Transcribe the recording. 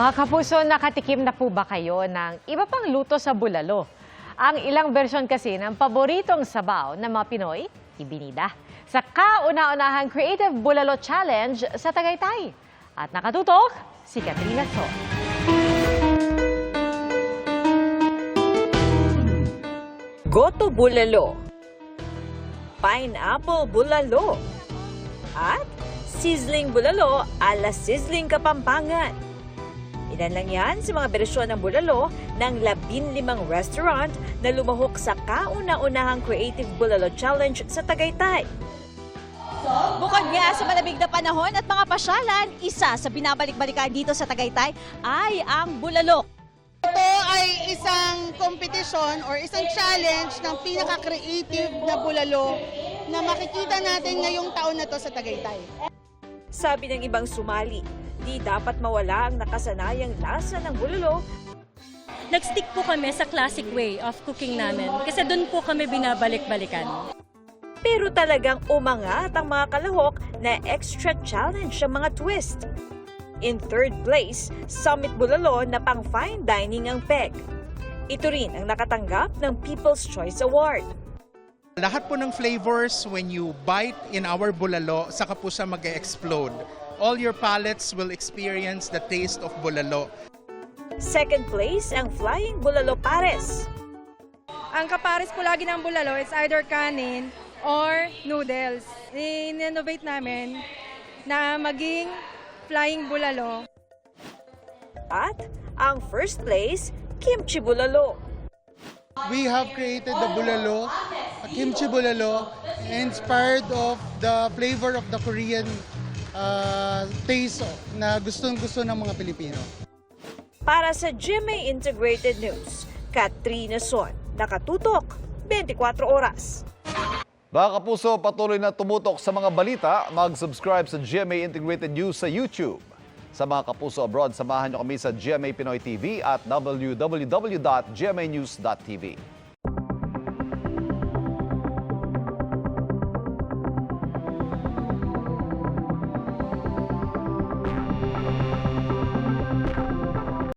Mga kapuso, nakatikim na po ba kayo ng iba pang luto sa bulalo? Ang ilang bersyon kasi ng paboritong sabaw ng mga Pinoy, ibinida sa kauna-unahang Creative Bulalo Challenge sa Tagaytay. At nakatutok, si Katrina So. Goto bulalo, pineapple bulalo, at sizzling bulalo ala sizzling Kapampangan. Ilan lang yan sa mga bersyon ng bulalo ng 15 restaurant na lumahok sa kauna-unahang Creative Bulalo Challenge sa Tagaytay. Bukod nga sa malamig na panahon at mga pasyalan, isa sa binabalik-balikan dito sa Tagaytay ay ang bulalok. Ito ay isang competition or isang challenge ng pinaka-creative na bulalo na makikita natin ngayong taon na to sa Tagaytay. Sabi ng ibang sumali, di dapat mawala ang nakasanayang lasa ng bulalo. Nag-stick po kami sa classic way of cooking namin kasi doon po kami binabalik-balikan. Pero talagang umangat ang mga kalahok na extra challenge sa mga twist. In third place, Summit Bulalo na pang fine dining ang peg. Ito rin ang nakatanggap ng People's Choice Award. Lahat po ng flavors when you bite in our bulalo, saka po siya mag-explode. All your palates will experience the taste of bulalo. Second place ang Flying Bulalo Pares. Ang kapares po lagi ng bulalo is either kanin or noodles. In-innovate namin na maging flying bulalo. At ang first place, Kimchi Bulalo. We have created the bulalo, a kimchi bulalo, inspired of the flavor of the Korean taste na gustong-gusto ng mga Pilipino. Para sa GMA Integrated News, Katrina Son, nakatutok 24 oras. Mga kapuso, patuloy na tumutok sa mga balita, mag-subscribe sa GMA Integrated News sa YouTube. Sa mga kapuso abroad, samahan niyo kami sa GMA Pinoy TV at www.gmanews.tv.